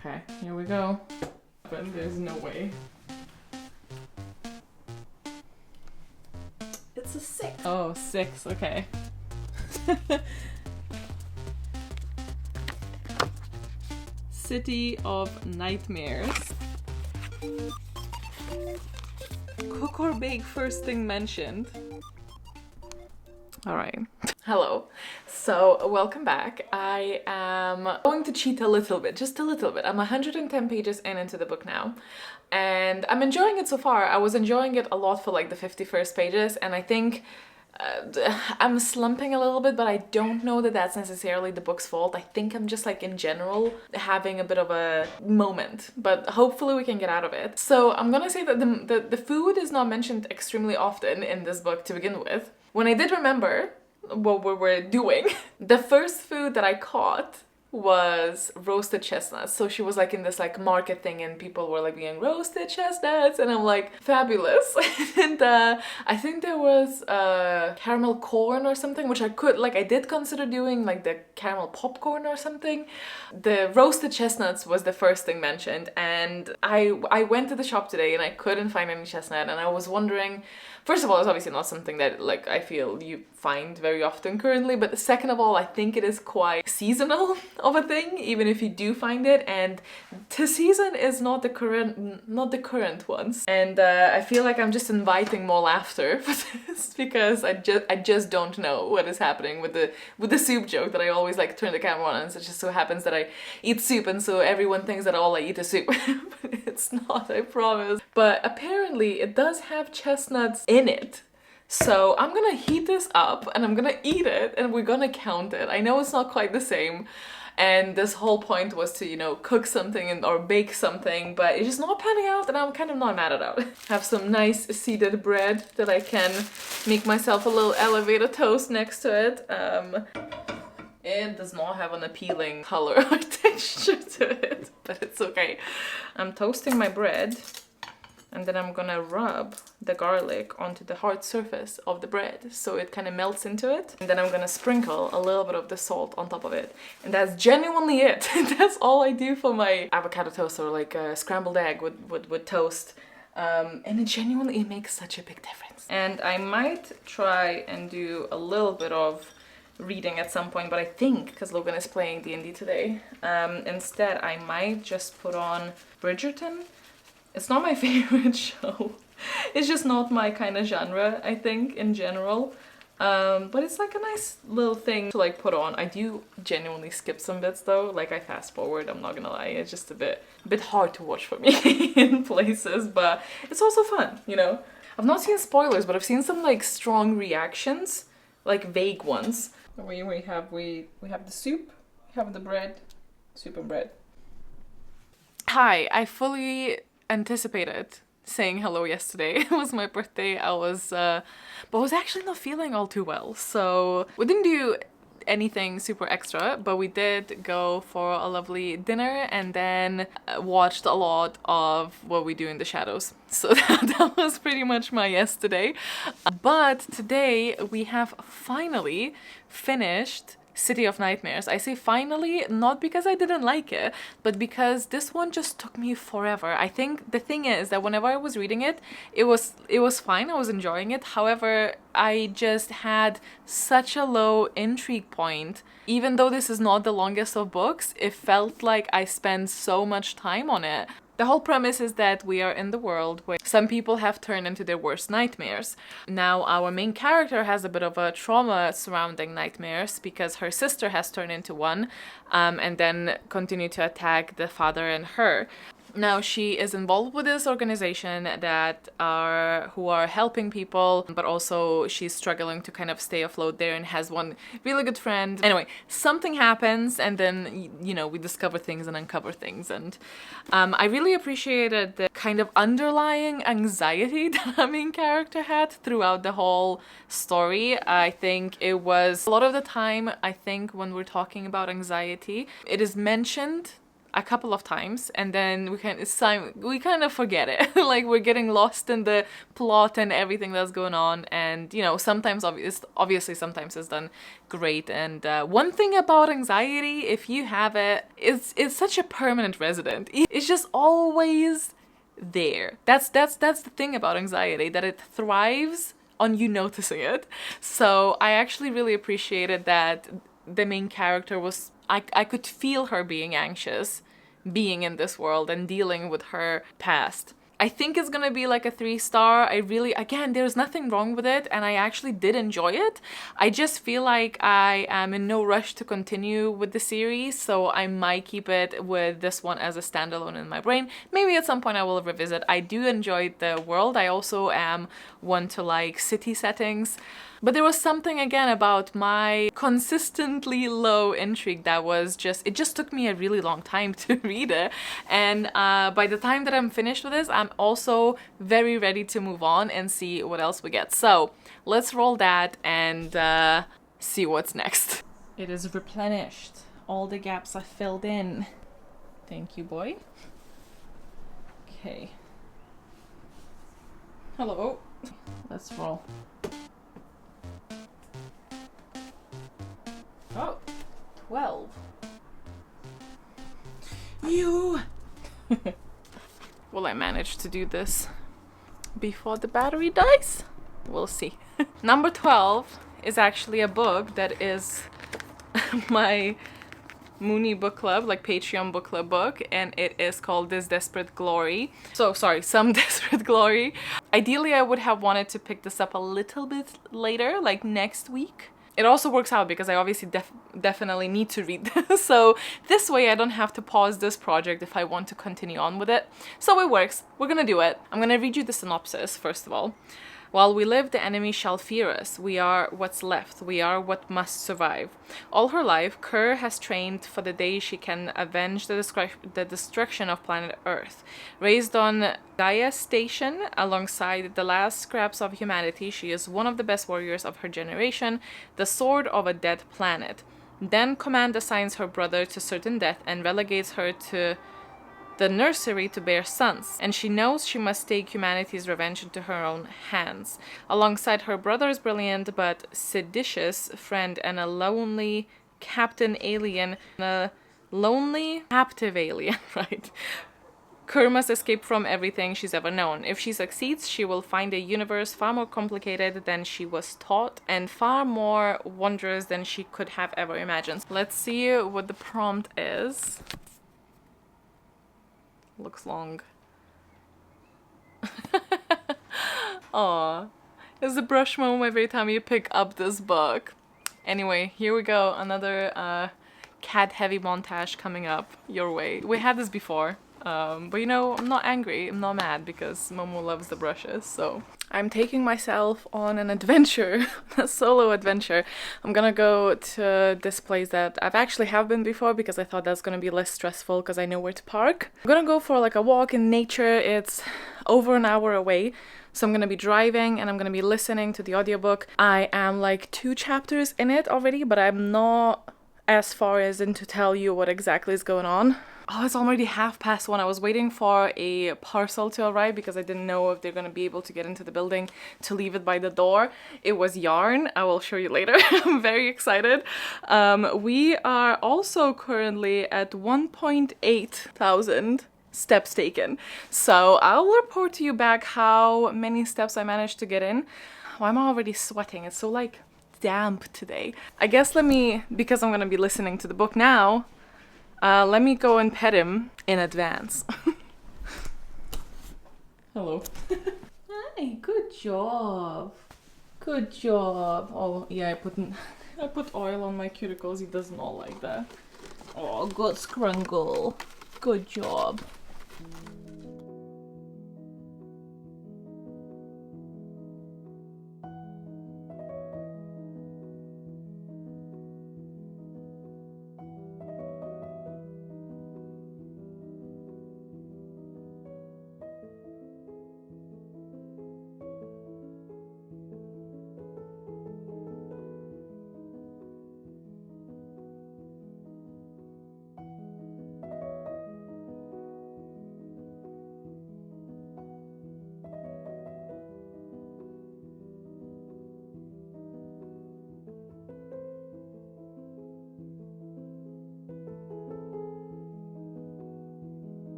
Okay, here we go. But there's no way. It's a 6. Oh, 6, okay. City of Nightmares. Cook or bake first thing mentioned. Alright. Hello. So, welcome back. I am going to cheat a little bit, just a little bit. I'm 110 pages into the book now. And I'm enjoying it so far. I was enjoying it a lot for like the 51st pages, and I think I'm slumping a little bit, but I don't know that that's necessarily the book's fault. I think I'm just like in general having a bit of a moment, but hopefully we can get out of it. So I'm gonna say that the food is not mentioned extremely often in this book to begin with. When I did remember what we were doing, the first food that I caught was roasted chestnuts. So she was like in this like market thing and people were like being roasted chestnuts and I'm like, fabulous. And I think there was caramel corn or something, which I did consider doing, like the caramel popcorn or something. The roasted chestnuts was the first thing mentioned, and I went to the shop today and I couldn't find any chestnut, and I was wondering, first of all, it's obviously not something that like I feel you find very often currently, but second of all, I think it is quite seasonal of a thing, even if you do find it, and the season is not the current ones. And I feel like I'm just inviting more laughter for this because I just don't know what is happening with the soup joke that I always like turn the camera on, and it just so happens that I eat soup, and so everyone thinks that all I eat is soup. But it's not, I promise. But apparently it does have chestnuts in it. So I'm gonna heat this up and I'm gonna eat it and we're gonna count it. I know it's not quite the same, and this whole point was to, you know, cook something or bake something, but it's just not panning out and I'm kind of not mad at it. Have some nice seeded bread that I can make myself a little elevator toast next to it. It does not have an appealing color or texture to it, but it's okay. I'm toasting my bread, and then I'm gonna rub the garlic onto the hard surface of the bread so it kind of melts into it. And then I'm gonna sprinkle a little bit of the salt on top of it. And that's genuinely it. That's all I do for my avocado toast or like a scrambled egg with toast. And it makes such a big difference. And I might try and do a little bit of reading at some point, but I think because Logan is playing D&D today, instead I might just put on Bridgerton. It's not my favorite show. It's just not my kind of genre, I think, in general. But it's like a nice little thing to like put on. I do genuinely skip some bits though, like I fast forward, I'm not gonna lie. It's just a bit hard to watch for me in places, but it's also fun, you know? I've not seen spoilers, but I've seen some like strong reactions, like vague ones. We have the soup, we have the bread, soup and bread. Hi, I fully anticipated saying hello yesterday. It was my birthday. I was actually not feeling all too well, so we didn't do anything super extra, but we did go for a lovely dinner and then watched a lot of What We Do in the Shadows. So that was pretty much my yesterday. But today we have finally finished City of Nightmares. I say finally, not because I didn't like it, but because this one just took me forever. I think the thing is that whenever I was reading it, it was fine, I was enjoying it. However, I just had such a low intrigue point. Even though this is not the longest of books, it felt like I spent so much time on it. The whole premise is that we are in the world where some people have turned into their worst nightmares. Now, our main character has a bit of a trauma surrounding nightmares because her sister has turned into one, and then continued to attack the father and her. Now, she is involved with this organization who are helping people, but also she's struggling to kind of stay afloat there and has one really good friend. Anyway, something happens and then, you know, we discover things and uncover things. And I really appreciated the kind of underlying anxiety that our main character had throughout the whole story. I think it was a lot of the time, I think when we're talking about anxiety, it is mentioned a couple of times, and then we kind of forget it. Like we're getting lost in the plot and everything that's going on, and you know, sometimes obviously sometimes it's done great. And one thing about anxiety, if you have it, it's such a permanent resident. It's just always there. That's the thing about anxiety, that it thrives on you noticing it. So I actually really appreciated that the main character was, I could feel her being anxious, being in this world and dealing with her past. I think it's gonna be like a 3-star. Again, there's nothing wrong with it, and I actually did enjoy it. I just feel like I am in no rush to continue with the series, so I might keep it with this one as a standalone in my brain. Maybe at some point I will revisit. I do enjoy the world. I also am one to like city settings. But there was something again about my consistently low intrigue that was it just took me a really long time to read it. And by the time that I'm finished with this, I'm also very ready to move on and see what else we get. So let's roll that and see what's next. It is replenished. All the gaps are filled in. Thank you, boy. Okay. Hello. Let's roll. Oh, 12. You! Will I manage to do this before the battery dies? We'll see. Number 12 is actually a book that is my Mooney book club, like Patreon book club book, and it is called This Desperate Glory. So, sorry, Some Desperate Glory. Ideally, I would have wanted to pick this up a little bit later, like next week. It also works out because I obviously definitely need to read this, so this way I don't have to pause this project if I want to continue on with it. So it works. We're gonna do it. I'm gonna read you the synopsis first of all. While we live, the enemy shall fear us. We are what's left. We are what must survive. All her life, Kerr has trained for the day she can avenge the destruction of planet Earth. Raised on Gaia Station, alongside the last scraps of humanity, she is one of the best warriors of her generation, the sword of a dead planet. Then Command assigns her brother to certain death and relegates her to the nursery to bear sons, and she knows she must take humanity's revenge into her own hands. Alongside her brother's brilliant but seditious friend and a lonely captive alien, right? Kerr must escape from everything she's ever known. If she succeeds, she will find a universe far more complicated than she was taught and far more wondrous than she could have ever imagined. Let's see what the prompt is. Looks long. Aw. It's a brush moment every time you pick up this book. Anyway, here we go. Another cat-heavy montage coming up your way. We had this before. But you know, I'm not angry, I'm not mad because Momo loves the brushes, so I'm taking myself on an adventure, a solo adventure. I'm gonna go to this place that I've actually been before because I thought that's gonna be less stressful because I know where to park. I'm gonna go for like a walk in nature. It's over an hour away, so I'm gonna be driving and I'm gonna be listening to the audiobook. I am like 2 chapters in it already, but I'm not as far as in to tell you what exactly is going on. Oh, it's already 1:30. I was waiting for a parcel to arrive because I didn't know if they're gonna be able to get into the building to leave it by the door. It was yarn. I will show you later. I'm very excited. We are also currently at 1.8 thousand steps taken. So I'll report to you back how many steps I managed to get in. Oh, I'm already sweating. It's so like damp today. I guess because I'm gonna be listening to the book now, let me go and pet him in advance. Hello. Hi, good job. Good job. Oh, yeah, I put oil on my cuticles. He does not like that. Oh, good scrungle. Good job.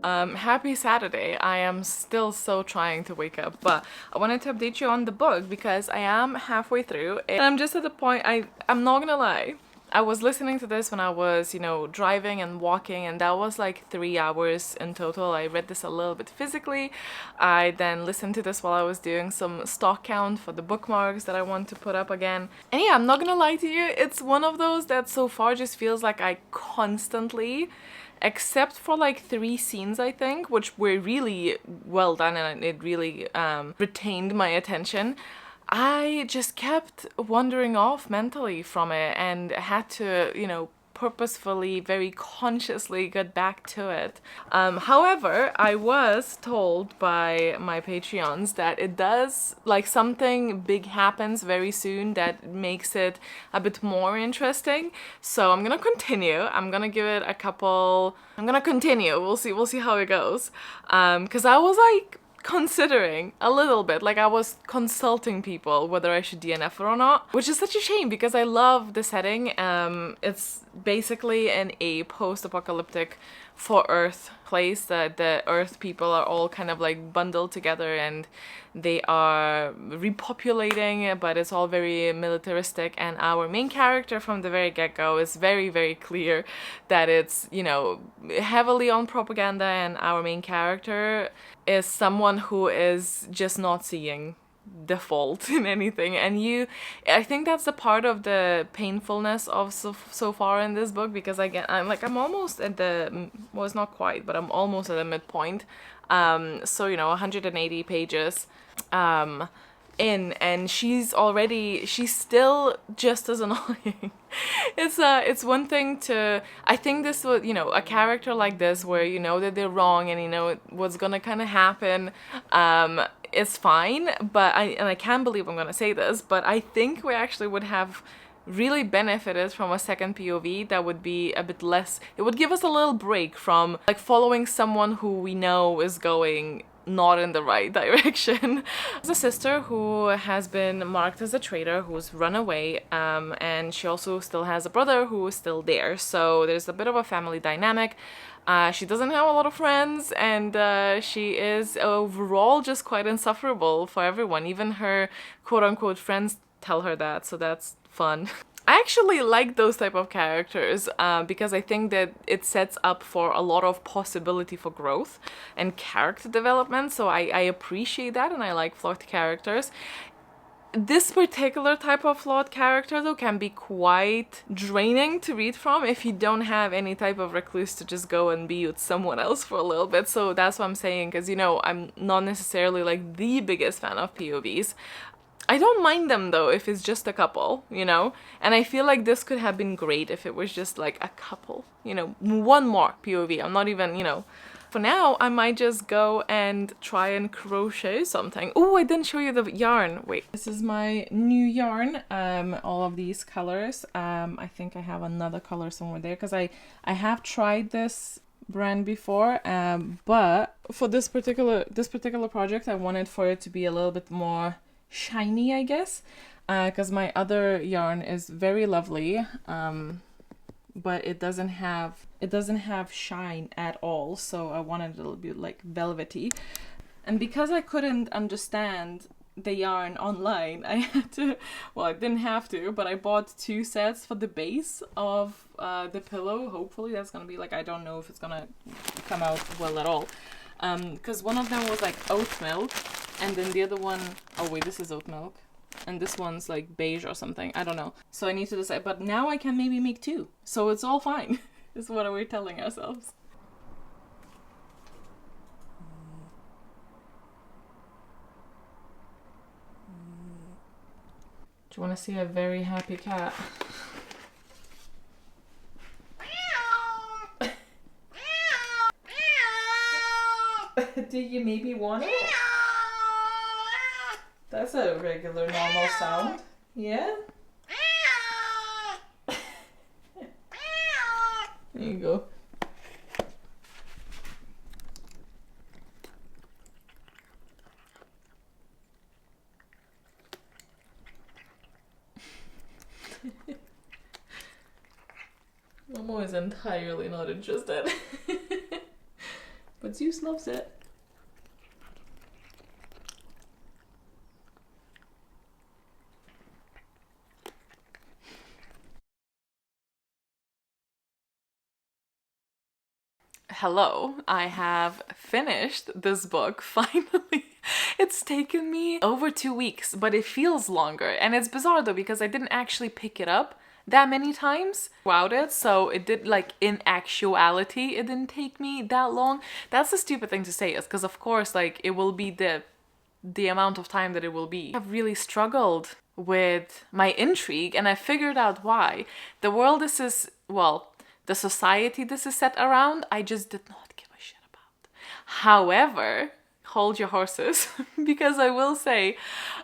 Happy Saturday. I am still so trying to wake up, but I wanted to update you on the book because I am halfway through and I'm just at the point, I'm not gonna lie. I was listening to this when I was, you know, driving and walking, and that was like 3 hours in total. I read this a little bit physically. I then listened to this while I was doing some stock count for the bookmarks that I want to put up again. And yeah, I'm not gonna lie to you, it's one of those that so far just feels like I constantly, except for like 3 scenes I think, which were really well done and it really retained my attention, I just kept wandering off mentally from it and had to, you know, purposefully, very consciously get back to it. However, I was told by my Patreons that it does, like, something big happens very soon that makes it a bit more interesting. So I'm gonna continue. I'm gonna give it a couple. I'm gonna continue. We'll see how it goes. Because I was like considering a little bit, like I was consulting people whether I should DNF it or not, which is such a shame because I love the setting. It's basically in a post-apocalyptic for Earth place that the Earth people are all kind of like bundled together and they are repopulating, but it's all very militaristic, and our main character from the very get-go is very, very clear that it's, you know, heavily on propaganda, and our main character is someone who is just not seeing the fault in anything. And I think that's the part of the painfulness of so far in this book, because I'm almost at the, well, it's not quite, but I'm almost at the midpoint. So, you know, 180 pages in, and she's still just as annoying. It's one thing to, I think this was, you know, a character like this where you know that they're wrong and you know what's gonna kind of happen, is fine, but I can't believe I'm gonna say this, but I think we actually would have really benefited from a second POV that would be a bit less, it would give us a little break from like following someone who we know is going not in the right direction. There's a sister who has been marked as a traitor who's run away, and she also still has a brother who is still there, so there's a bit of a family dynamic. She doesn't have a lot of friends, and she is overall just quite insufferable for everyone. Even her quote-unquote friends tell her that, so that's fun. I actually like those type of characters because I think that it sets up for a lot of possibility for growth and character development, so I appreciate that, and I like flawed characters. This particular type of flawed character, though, can be quite draining to read from if you don't have any type of recluse to just go and be with someone else for a little bit. So that's what I'm saying, because, you know, I'm not necessarily like the biggest fan of POVs. I don't mind them though if it's just a couple, you know, and I feel like this could have been great if it was just like a couple, you know, one more POV. I'm not even, you know, for now I might just go and try and crochet something. Oh, I didn't show you the yarn. Wait, this is my new yarn, all of these colors. I think I have another color somewhere there because I have tried this brand before, but for this particular project I wanted for it to be a little bit more shiny, I guess, because my other yarn is very lovely, but it doesn't have shine at all, so I wanted it a little bit like velvety. And because I couldn't understand the yarn online, I had to, well, I didn't have to, but I bought 2 sets for the base of the pillow. Hopefully that's gonna be like, I don't know if it's gonna come out well at all, because one of them was like oat milk, and then the other one, oh wait, this is oat milk, and this one's like beige or something, I don't know. So I need to decide, but now I can maybe make 2, so it's all fine, is what we're telling ourselves. Do you want to see a very happy cat? Do you maybe want it? That's a regular, normal sound. Yeah? There you go. Momo is entirely not interested. But but Zeus loves it. Hello, I have finished this book, finally. It's taken me over 2 weeks, but it feels longer. And it's bizarre though, because I didn't actually pick it up that many times throughout it, so it did, like, in actuality, it didn't take me that long. That's a stupid thing to say, is because of course, like, it will be the amount of time that it will be. I've really struggled with my intrigue, and I figured out why. The world well, the society this is set around, I just did not give a shit about. However, hold your horses, because I will say,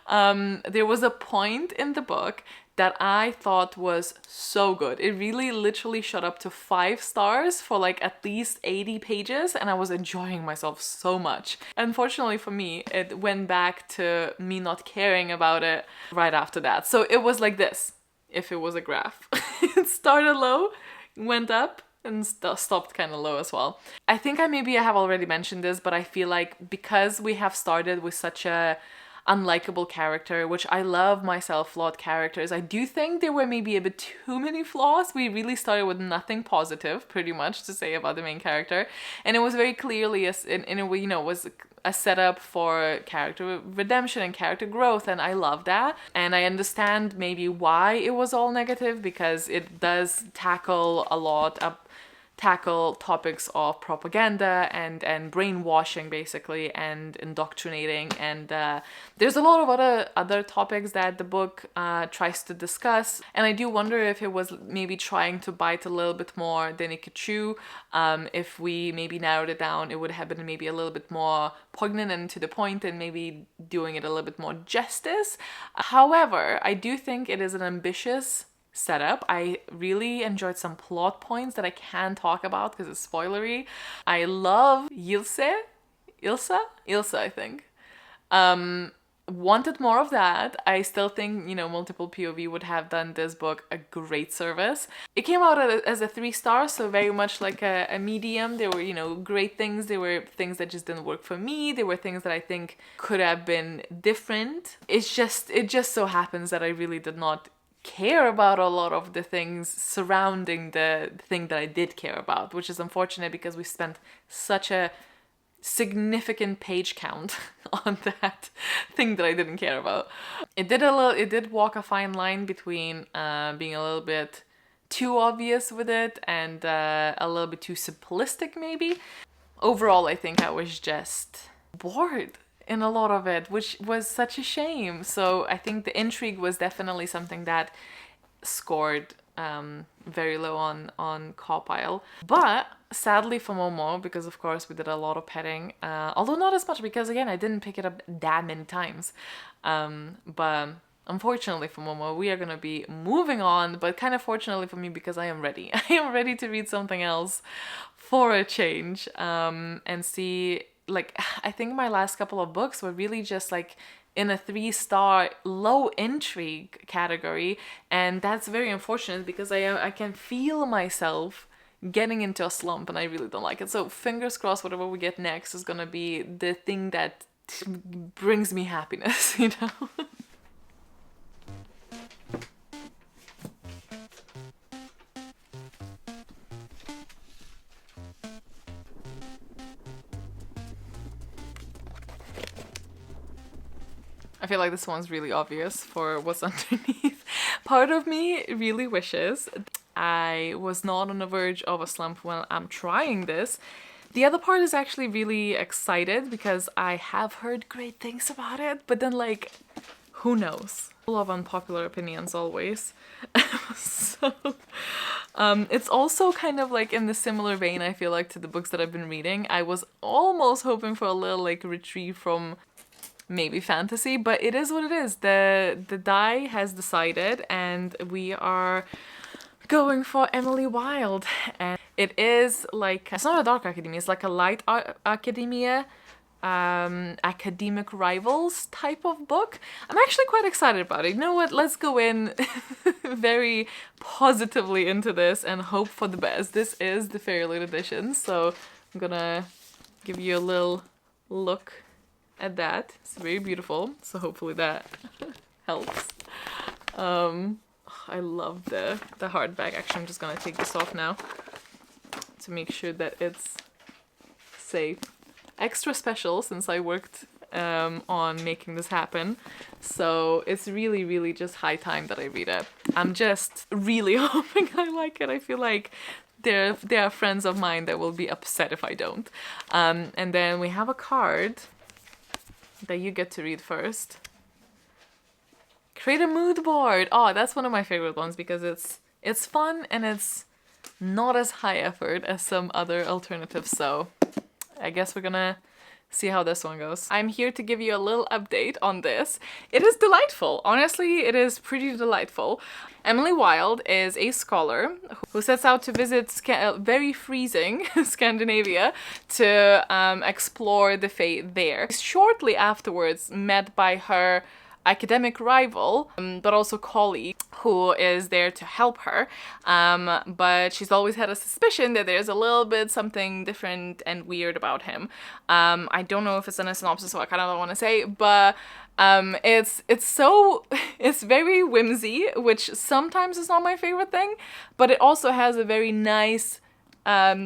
there was a point in the book that I thought was so good. It really literally shot up to 5 stars for like at least 80 pages, and I was enjoying myself so much. Unfortunately for me, it went back to me not caring about it right after that. So it was like this, if it was a graph. It started low, went up, and stopped kind of low as well. I think I have already mentioned this, but I feel like because we have started with such a unlikable character, which I love myself, flawed characters, I do think there were maybe a bit too many flaws. We really started with nothing positive, pretty much, to say about the main character, and it was very clearly, in a way, you know, was a setup for character redemption and character growth, and I love that. And I understand maybe why it was all negative, because it does tackle topics of propaganda and brainwashing, basically, and indoctrinating, and there's a lot of other topics that the book tries to discuss, and I do wonder if it was maybe trying to bite a little bit more than it could chew. If we maybe narrowed it down, it would have been maybe a little bit more poignant and to the point, and maybe doing it a little bit more justice. However, I do think it is an ambitious setup. I really enjoyed some plot points that I can't talk about because it's spoilery. I love Ilsa, I think. Wanted more of that. I still think, you know, multiple POV would have done this book a great service. It came out as a 3 star, so very much like a medium. There were, you know, great things. There were things that just didn't work for me. There were things that I think could have been different. It just so happens that I really did not care about a lot of the things surrounding the thing that I did care about, which is unfortunate because we spent such a significant page count on that thing that I didn't care about. It did walk a fine line between being a little bit too obvious with it and a little bit too simplistic, maybe. Overall, I think I was just bored in a lot of it, which was such a shame. So I think the intrigue was definitely something that scored very low on Cawpile. But sadly for Momo, because of course we did a lot of petting, although not as much because again I didn't pick it up that many times. But unfortunately for Momo, we are gonna be moving on, but kind of fortunately for me because I am ready. I am ready to read something else for a change, and see. Like, I think my last couple of books were really just like in a 3-star low intrigue category, and that's very unfortunate because I can feel myself getting into a slump and I really don't like it. So fingers crossed whatever we get next is gonna be the thing that brings me happiness, you know? I feel like this one's really obvious for what's underneath. Part of me really wishes I was not on the verge of a slump when I'm trying this. The other part is actually really excited because I have heard great things about it, but then, like, who knows? Full of unpopular opinions always. So it's also kind of like in the similar vein, I feel like, to the books that I've been reading. I was almost hoping for a little like retreat from maybe fantasy, but it is what it is. The die has decided and we are going for Emily Wilde, and it is like, it's not a dark academia, it's like a light academia, academic rivals type of book. I'm actually quite excited about it. You know what, let's go in very positively into this and hope for the best. This is the Fairyloot edition, so I'm gonna give you a little look at that. It's very beautiful, so hopefully that helps. I love the hardback. Actually, I'm just gonna take this off now to make sure that it's safe. Extra special since I worked on making this happen, so it's really just high time that I read it. I'm just really hoping I like it. I feel like there are friends of mine that will be upset if I don't. And then we have a card that you get to read first. Create a mood board. Oh, that's one of my favorite ones because it's fun and it's not as high effort as some other alternatives. So I guess we're gonna see how this one goes. I'm here to give you a little update on this. It is delightful. Honestly, it is pretty delightful. Emily Wilde is a scholar who sets out to visit very freezing Scandinavia to explore the fate there. Shortly afterwards, met by her academic rival, but also colleague, who is there to help her. But she's always had a suspicion that there's a little bit something different and weird about him. I don't know if it's in a synopsis, so I kind of don't want to say, but it's very whimsy, which sometimes is not my favorite thing, but it also has a very nice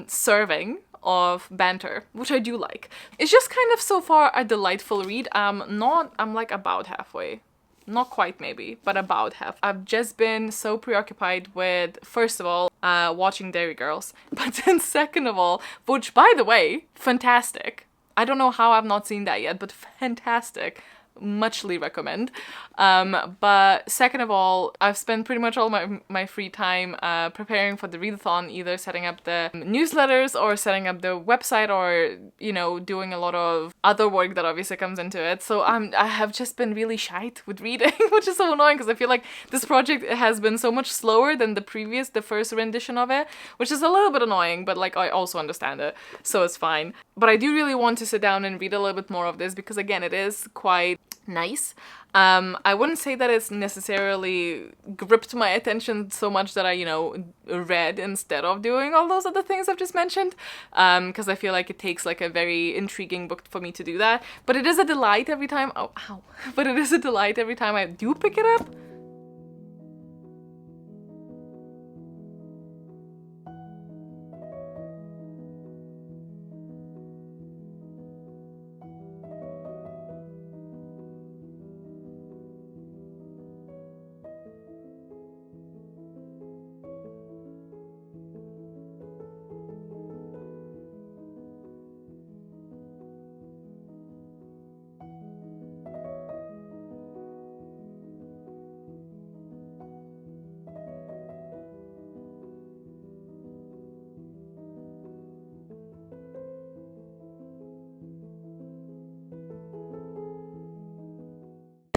serving of banter, which I do like. It's just kind of so far a delightful read. I'm like about halfway. Not quite maybe, but about half. I've just been so preoccupied with, first of all, watching Dairy Girls, but then second of all, which by the way, fantastic. I don't know how I've not seen that yet, but fantastic. Muchly recommend. But second of all, I've spent pretty much all my free time preparing for the readathon, either setting up the newsletters or setting up the website, or, you know, doing a lot of other work that obviously comes into it. So I have just been really shite with reading, which is so annoying because I feel like this project has been so much slower than the first rendition of it, which is a little bit annoying, but like I also understand it, so it's fine. But I do really want to sit down and read a little bit more of this because again, it is quite nice. I wouldn't say that it's necessarily gripped my attention so much that I, you know, read instead of doing all those other things I've just mentioned, because I feel like it takes like a very intriguing book for me to do that. But it is a delight every time. Oh, ow. But it is a delight every time I do pick it up.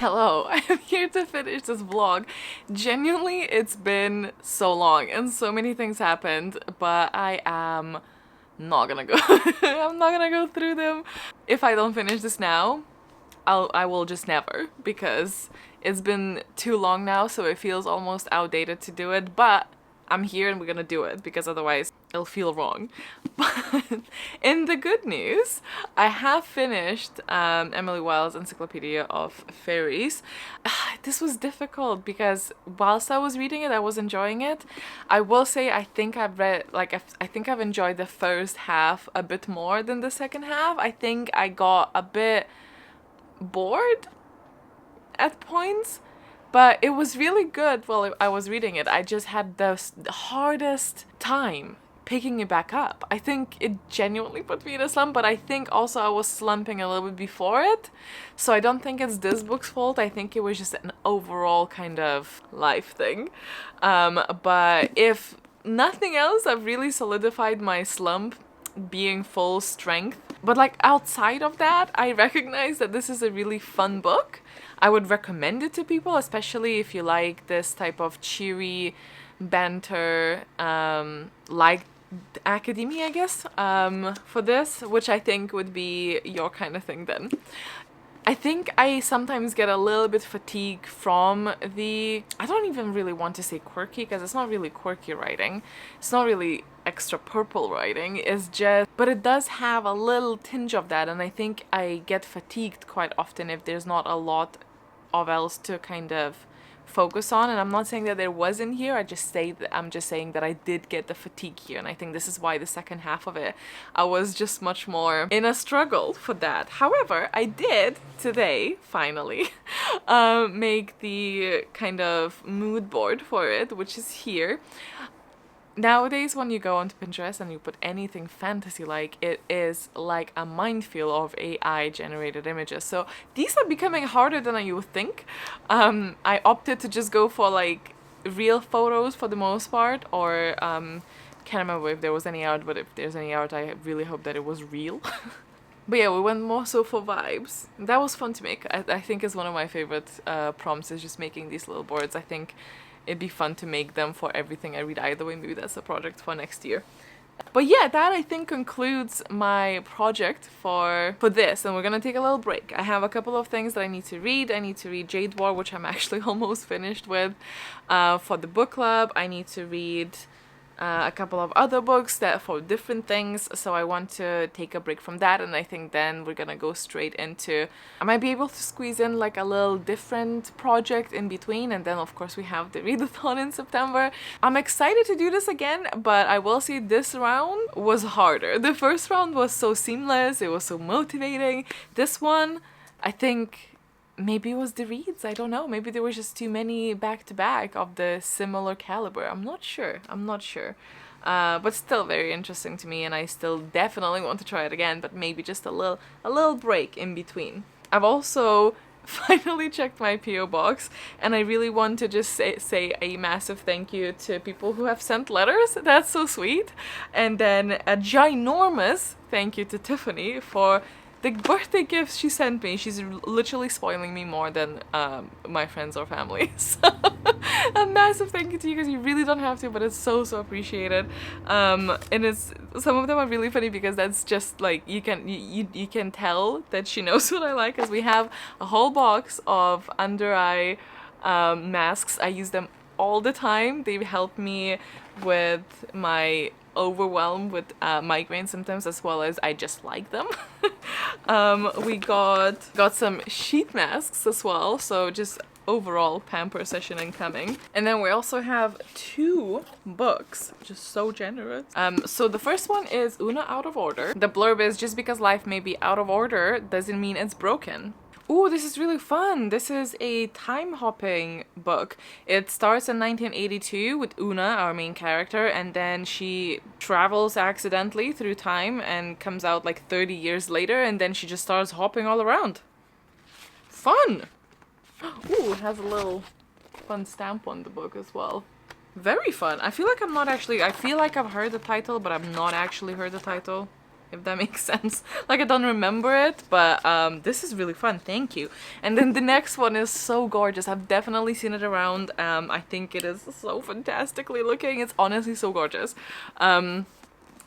Hello, I'm here to finish this vlog. Genuinely, it's been so long and so many things happened, but I am not gonna go I'm not gonna go through them. If I don't finish this now, I will just never, because it's been too long now, so it feels almost outdated to do it, but I'm here and we're gonna do it because otherwise it'll feel wrong. But in the good news, I have finished Emily Wilde's Encyclopedia of Fairies. This was difficult because whilst I was reading it, I was enjoying it. I will say I think I've enjoyed the first half a bit more than the second half. I think I got a bit bored at points. But it was really good while I was reading it. I just had the hardest time picking it back up. I think it genuinely put me in a slump, but I think also I was slumping a little bit before it. So I don't think it's this book's fault. I think it was just an overall kind of life thing. But if nothing else, I've really solidified my slump being full strength. But like outside of that, I recognize that this is a really fun book. I would recommend it to people, especially if you like this type of cheery banter, like academia, I guess, for this, which I think would be your kind of thing then. I think I sometimes get a little bit fatigued from I don't even really want to say quirky, because it's not really quirky writing. It's not really extra purple writing is just, but it does have a little tinge of that, and I think I get fatigued quite often if there's not a lot of else to kind of focus on. And I'm not saying that there wasn't here, I'm just saying that I did get the fatigue here, and I think this is why the second half of it I was just much more in a struggle for that. However, I did today finally make the kind of mood board for it, which is here. Nowadays, when you go onto Pinterest and you put anything fantasy-like, it is like a minefield of AI generated images. So these are becoming harder than you would think. I opted to just go for like real photos for the most part, or can't remember if there was any art, but if there's any art, I really hope that it was real. But yeah, we went more so for vibes. That was fun to make. I think is one of my favorite prompts, is just making these little boards. I think it'd be fun to make them for everything I read either way. Maybe that's a project for next year. But yeah, that I think concludes my project for this, and we're gonna take a little break. I have a couple of things that I need to read. I need to read Jade War, which I'm actually almost finished with. For the book club, I need to read a couple of other books that for different things, so I want to take a break from that, and I think then we're gonna go straight into, I might be able to squeeze in like a little different project in between, and then of course we have the readathon in September. I'm excited to do this again, but I will say this round was harder. The first round was so seamless, it was so motivating. This one, I think maybe it was the reads, I don't know. Maybe there were just too many back-to-back of the similar caliber. I'm not sure. But still very interesting to me, and I still definitely want to try it again, but maybe just a little break in between. I've also finally checked my PO box, and I really want to just say a massive thank you to people who have sent letters. That's so sweet. And then a ginormous thank you to Tiffany for the birthday gifts she sent me. She's literally spoiling me more than my friends or family. So a massive thank you to you, because you really don't have to, but it's so appreciated. And it's, some of them are really funny because that's just like, you can tell that she knows what I like, because we have a whole box of under eye masks. I use them all the time. They help me with my overwhelmed with migraine symptoms, as well as I just like them. We got some sheet masks as well, so just overall pamper session incoming. And then we also have 2 books, just so generous. So the first one is Una Out of Order. The blurb is, just because life may be out of order doesn't mean it's broken. Ooh, this is really fun. This is a time-hopping book. It starts in 1982 with Una, our main character, and then she travels accidentally through time and comes out like 30 years later, and then she just starts hopping all around. Fun! Ooh, it has a little fun stamp on the book as well. Very fun. I feel like I feel like I've heard the title, but I've not actually heard the title, if that makes sense. Like, I don't remember it, but this is really fun. Thank you. And then the next one is so gorgeous. I've definitely seen it around. I think it is so fantastically looking. It's honestly so gorgeous.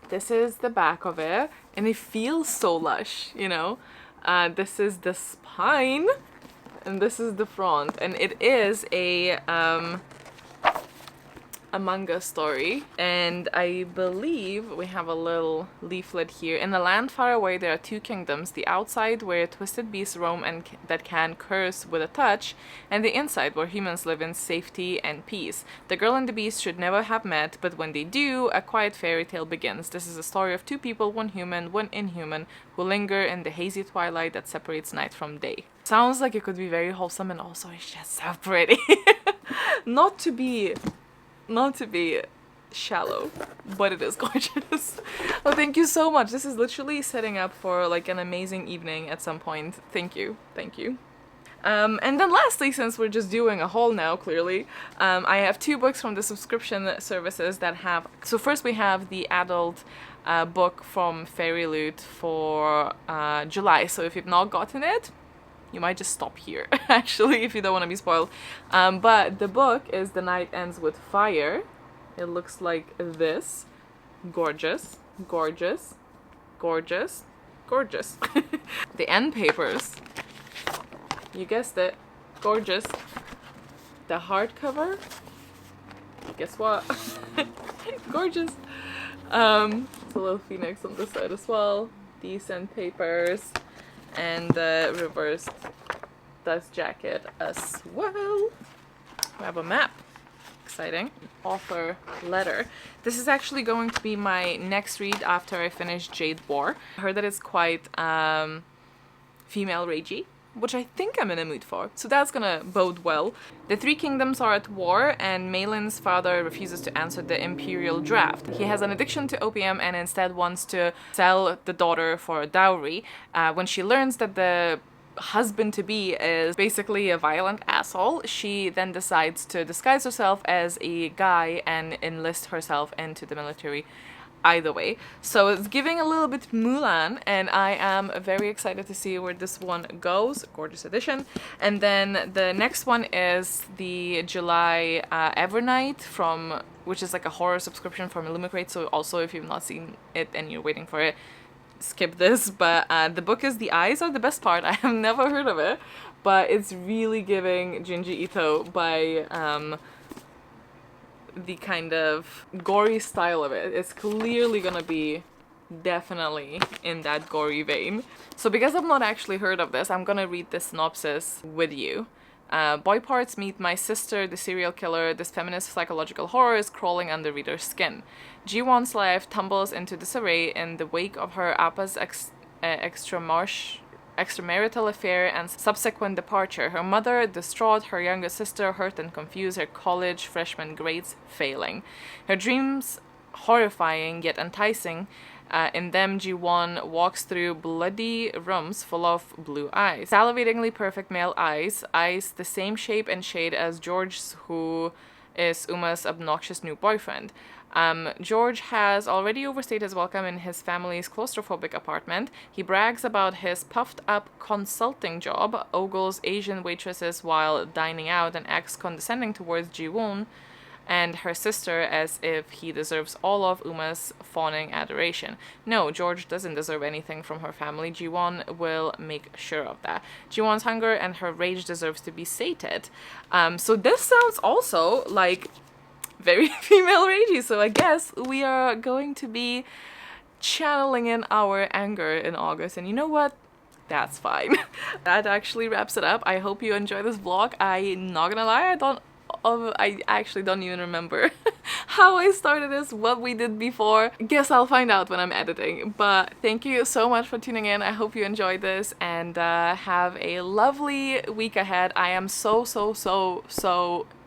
This is the back of it, and it feels so lush, you know. This is the spine, and this is the front, and it is a manga story, and I believe we have a little leaflet here. In a land far away there are 2 kingdoms, the outside where twisted beasts roam and that can curse with a touch, and the inside where humans live in safety and peace. The girl and the beast should never have met, but when they do, a quiet fairy tale begins. This is a story of 2 people, one human, one inhuman, who linger in the hazy twilight that separates night from day. Sounds like it could be very wholesome, and also it's just so pretty. Not to be shallow, but it is gorgeous. Oh, thank you so much. This is literally setting up for like an amazing evening at some point. Thank you. And then lastly, since we're just doing a haul now, clearly, I have 2 books from the subscription services that have, so first we have the adult book from Fairy Loot for July. So if you've not gotten it, you might just stop here, actually, if you don't want to be spoiled. But the book is The Night Ends with Fire. It looks like this. Gorgeous, gorgeous, gorgeous, gorgeous. The end papers, you guessed it, gorgeous. The hardcover, guess what? Gorgeous. It's a little phoenix on this side as well. Decent papers. And the reversed dust jacket as well. We have a map. Exciting. Author letter. This is actually going to be my next read after I finish Jade War. I heard that it's quite female ragey, which I think I'm in a mood for. So that's gonna bode well. The three kingdoms are at war, and Malin's father refuses to answer the imperial draft. He has an addiction to opium and instead wants to sell the daughter for a dowry. When she learns that the husband-to-be is basically a violent asshole, she then decides to disguise herself as a guy and enlist herself into the military either way. So it's giving a little bit Mulan, and I am very excited to see where this one goes. Gorgeous edition. And then the next one is the July Evernight from, which is like a horror subscription from Illumicrate. So also if you've not seen it and you're waiting for it, skip this. But the book is The Eyes Are the Best Part. I have never heard of it, but it's really giving Junji Ito by the kind of gory style of it. It's clearly gonna be definitely in that gory vein. So because I've not actually heard of this, I'm gonna read the synopsis with you. Boy parts meet my sister, the serial killer. This feminist psychological horror is crawling under reader's skin. Ji-won's life tumbles into disarray in the wake of her appa's extramarital affair and subsequent departure. Her mother distraught, her younger sister hurt and confused, her college freshman grades failing. Her dreams horrifying yet enticing. In them, Ji-won walks through bloody rooms full of blue eyes. Salivatingly perfect male eyes the same shape and shade as George's, who is Uma's obnoxious new boyfriend. George has already overstayed his welcome in his family's claustrophobic apartment. He brags about his puffed-up consulting job, ogles Asian waitresses while dining out, and acts condescending towards Ji-won and her sister as if he deserves all of Uma's fawning adoration. No, George doesn't deserve anything from her family. Ji-won will make sure of that. Ji-won's hunger and her rage deserves to be sated. So this sounds also like very female ragey, so I guess we are going to be channeling in our anger in August, and you know what? That's fine. That actually wraps it up. I hope you enjoy this vlog. I'm not gonna lie, I actually don't even remember how I started this, what we did before. Guess I'll find out when I'm editing. But thank you so much for tuning in. I hope you enjoyed this, and have a lovely week ahead. I am so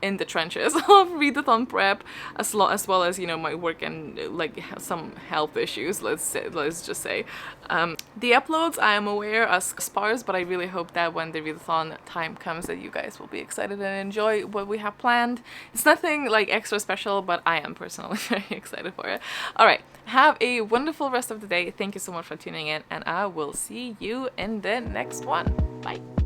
in the trenches of ReaD20 prep, as well as, you know, my work and like some health issues, let's just say. The uploads, I am aware, are sparse, but I really hope that when the ReaD20 time comes that you guys will be excited and enjoy what we have planned. It's nothing like extra special, but I am personally very excited for it. Alright, have a wonderful rest of the day. Thank you so much for tuning in, and I will see you in the next one. Bye!